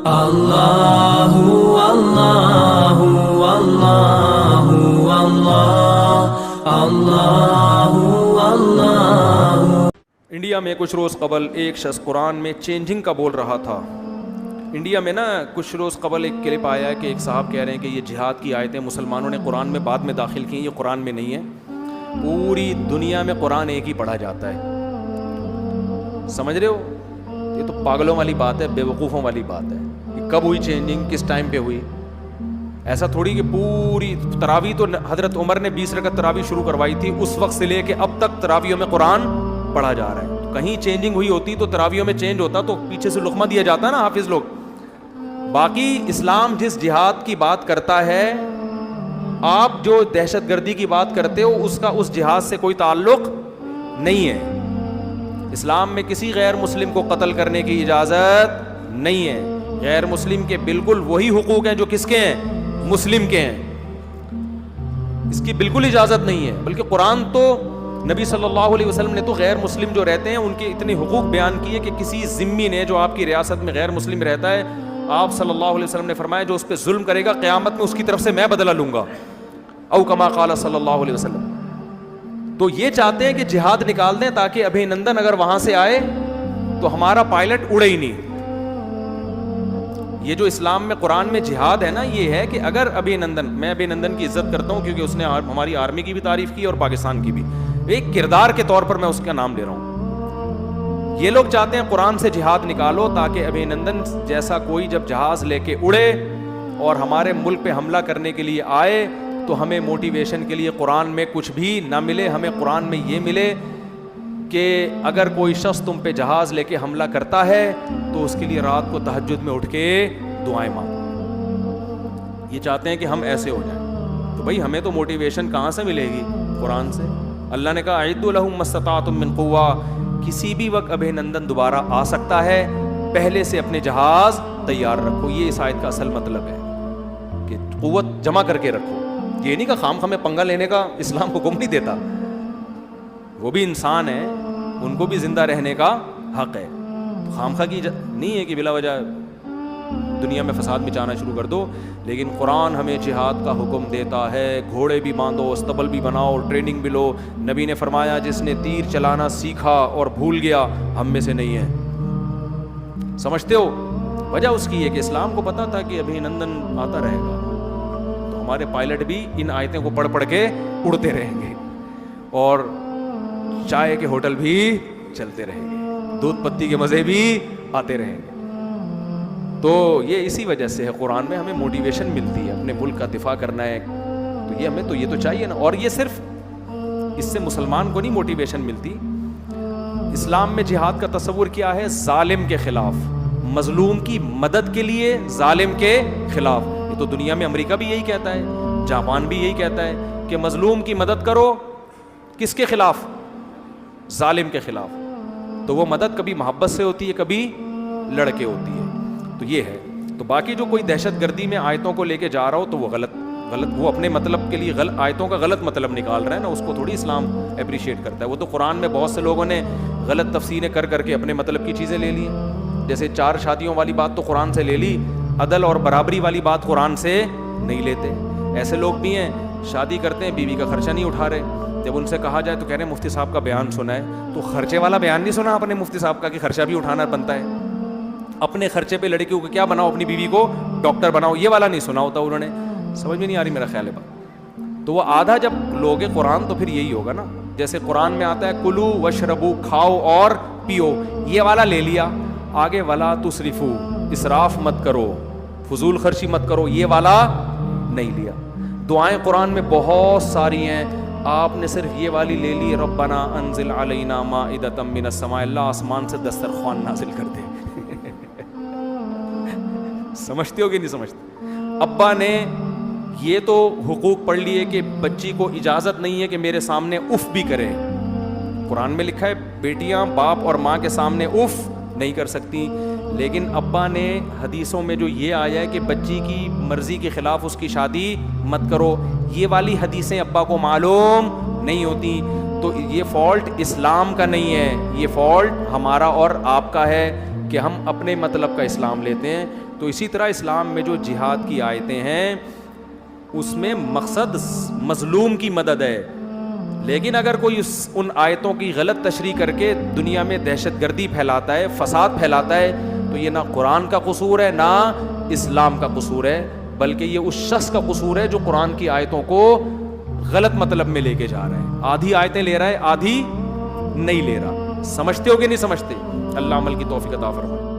اللہ اللہ اللہ اللہ اللہ۔ India میں کچھ روز قبل ایک شخص قرآن میں چینجنگ کا بول رہا تھا۔ انڈیا میں کچھ روز قبل ایک کلپ آیا ہے کہ ایک صاحب کہہ رہے ہیں کہ یہ جہاد کی آیتیں مسلمانوں نے قرآن میں بعد میں داخل کی ہیں، یہ قرآن میں نہیں ہے۔ پوری دنیا میں قرآن ایک ہی پڑھا جاتا ہے، سمجھ رہے ہو؟ یہ تو پاگلوں والی بات ہے، بے وقوفوں والی بات ہے۔ کہ کب ہوئی چینجنگ، کس ٹائم پہ ہوئی؟ ایسا تھوڑی کہ پوری تراویح تو حضرت عمر نے 20 رکعت تراویح شروع کروائی تھی، اس وقت سے لے کے اب تک تراویحوں میں قرآن پڑھا جا رہا ہے۔ کہیں چینجنگ ہوئی ہوتی تو تراویحوں میں چینج ہوتا تو پیچھے سے لقمہ دیا جاتا نا حافظ لوگ۔ باقی اسلام جس جہاد کی بات کرتا ہے، آپ جو دہشت گردی کی بات کرتے ہو، اس کا اس جہاد سے کوئی تعلق نہیں ہے۔ اسلام میں کسی غیر مسلم کو قتل کرنے کی اجازت نہیں ہے۔ غیر مسلم کے بالکل وہی حقوق ہیں جو کس کے ہیں؟ مسلم کے ہیں۔ اس کی بالکل اجازت نہیں ہے، بلکہ قرآن تو نبی صلی اللہ علیہ وسلم نے تو غیر مسلم جو رہتے ہیں ان کے اتنے حقوق بیان کیے کہ کسی ذمی نے جو آپ کی ریاست میں غیر مسلم رہتا ہے، آپ صلی اللہ علیہ وسلم نے فرمایا جو اس پہ ظلم کرے گا قیامت میں اس کی طرف سے میں بدلہ لوں گا، او کما قال صلی اللہ علیہ وسلم۔ تو یہ چاہتے ہیں کہ جہاد نکال دیں تاکہ ابھی نندن اگر وہاں سے آئے تو ہمارا پائلٹ اڑے ہی نہیں۔ یہ جو اسلام میں قرآن میں جہاد ہے نا، یہ ہے کہ اگر ابھی نندن، میں ابھی نندن کی عزت کرتا ہوں کیونکہ اس نے ہماری آرمی کی بھی تعریف کی اور پاکستان کی بھی، ایک کردار کے طور پر میں اس کا نام لے رہا ہوں۔ یہ لوگ چاہتے ہیں قرآن سے جہاد نکالو تاکہ ابھی نندن جیسا کوئی جب جہاز لے کے اڑے اور ہمارے ملک پہ حملہ کرنے کے لیے آئے تو ہمیں موٹیویشن کے لیے قرآن میں کچھ بھی نہ ملے، ہمیں قرآن میں یہ ملے کہ اگر کوئی شخص تم پہ جہاز لے کے حملہ کرتا ہے تو اس کے لیے رات کو تہجد میں اٹھ کے دعائیں مانگو۔ یہ چاہتے ہیں کہ ہم ایسے ہو جائیں۔ تو بھائی ہمیں تو موٹیویشن کہاں سے ملے گی؟ قرآن سے۔ اللہ نے کہا اعدوا لہم ما استطعتم من قوہ، کسی بھی وقت ابھی نندن دوبارہ آ سکتا ہے، پہلے سے اپنے جہاز تیار رکھو۔ یہ اس آیت کا اصل مطلب ہے کہ قوت جمع کر کے رکھو۔ یہ نہیں کہ خام خامے پنگا لینے کا اسلام حکم نہیں دیتا، وہ بھی انسان ہے، ان کو بھی زندہ رہنے کا حق ہے۔ خام خواہ کی نہیں ہے کہ بلا وجہ دنیا میں فساد مچانا شروع کر دو، لیکن قرآن ہمیں جہاد کا حکم دیتا ہے۔ گھوڑے بھی باندھو، استبل بھی بناؤ، ٹریننگ بھی لو۔ نبی نے فرمایا جس نے تیر چلانا سیکھا اور بھول گیا ہم میں سے نہیں ہے۔ سمجھتے ہو؟ وجہ اس کی ہے کہ اسلام کو پتا تھا کہ ابھی نندن آتا رہے گا، تو ہمارے پائلٹ بھی ان آیتیں کو پڑھ پڑھ کے اڑتے رہیں گے اور چائے کے ہوٹل بھی چلتے رہیں گے، دودھ پتی کے مزے بھی آتے رہیں گے۔ تو یہ اسی وجہ سے ہے قرآن میں ہمیں موٹیویشن ملتی ہے، اپنے ملک کا دفاع کرنا ہے تو یہ ہمیں تو یہ تو چاہیے نا۔ اور یہ صرف اس سے مسلمان کو نہیں موٹیویشن ملتی، اسلام میں جہاد کا تصور کیا ہے؟ ظالم کے خلاف، مظلوم کی مدد کے لیے، ظالم کے خلاف۔ یہ تو دنیا میں امریکہ بھی یہی کہتا ہے، جاپان بھی یہی کہتا ہے کہ مظلوم کی مدد کرو، کس کے خلاف؟ ظالم کے خلاف۔ تو وہ مدد کبھی محبت سے ہوتی ہے، کبھی لڑکے ہوتی ہے۔ تو یہ ہے۔ تو باقی جو کوئی دہشت گردی میں آیتوں کو لے کے جا رہا ہو تو وہ غلط وہ اپنے مطلب کے لیے آیتوں کا غلط مطلب نکال رہا ہے نا، اس کو تھوڑی اسلام اپریشیٹ کرتا ہے۔ وہ تو قرآن میں بہت سے لوگوں نے غلط تفسیریں کر کر کے اپنے مطلب کی چیزیں لے لی ہیں۔ جیسے 4 شادیوں والی بات تو قرآن سے لے لی، عدل اور برابری والی بات قرآن سے نہیں لیتے۔ ایسے لوگ بھی ہیں شادی کرتے ہیں، بیوی کا خرچہ نہیں اٹھا رہے، جب ان سے کہا جائے تو کہہ رہے ہیں مفتی صاحب کا بیان سنا ہے۔ تو خرچے والا بیان نہیں سنا آپ نے مفتی صاحب کا کہ خرچہ بھی اٹھانا بنتا ہے؟ اپنے خرچے پہ لڑکیوں کو کیا بناؤ، اپنی بیوی کو ڈاکٹر بناؤ، یہ والا نہیں سنا ہوتا انہوں نے۔ سمجھ میں نہیں آ رہی میرا خیال ہے بات؟ تو وہ آدھا جب لوگے قرآن تو پھر یہی ہوگا نا، جیسے قرآن میں آتا ہے کلو وشربو، کھاؤ اور پیو، یہ والا لے لیا، آگے ولا تسرفو، اسراف مت کرو، فضول خرچی مت کرو، یہ والا نہیں لیا۔ دعائیں قرآن میں بہت ساری ہیں، آپ نے صرف یہ والی لے لی، ربنا انزل علینا مائدۃ من السماء، اللہ آسمان سے دسترخوان نازل کر دے۔ سمجھتے ہو کہ نہیں سمجھتے؟ ابا نے یہ تو حقوق پڑھ لیے کہ بچی کو اجازت نہیں ہے کہ میرے سامنے اف بھی کرے۔ قرآن میں لکھا ہے بیٹیاں باپ اور ماں کے سامنے اف نہیں کر سکتی، لیکن ابا نے حدیثوں میں جو یہ آیا ہے کہ بچی کی مرضی کے خلاف اس کی شادی مت کرو، یہ والی حدیثیں ابا کو معلوم نہیں ہوتی۔ تو یہ فالٹ اسلام کا نہیں ہے، یہ فالٹ ہمارا اور آپ کا ہے کہ ہم اپنے مطلب کا اسلام لیتے ہیں۔ تو اسی طرح اسلام میں جو جہاد کی آیتیں ہیں اس میں مقصد مظلوم کی مدد ہے، لیکن اگر کوئی ان آیتوں کی غلط تشریح کر کے دنیا میں دہشت گردی پھیلاتا ہے، فساد پھیلاتا ہے، تو یہ نہ قرآن کا قصور ہے نہ اسلام کا قصور ہے، بلکہ یہ اس شخص کا قصور ہے جو قرآن کی آیتوں کو غلط مطلب میں لے کے جا رہا ہے، آدھی آیتیں لے رہا ہے آدھی نہیں لے رہا۔ سمجھتے ہو کہ نہیں سمجھتے؟ اللہ عمل کی توفیق عطا فرمائے۔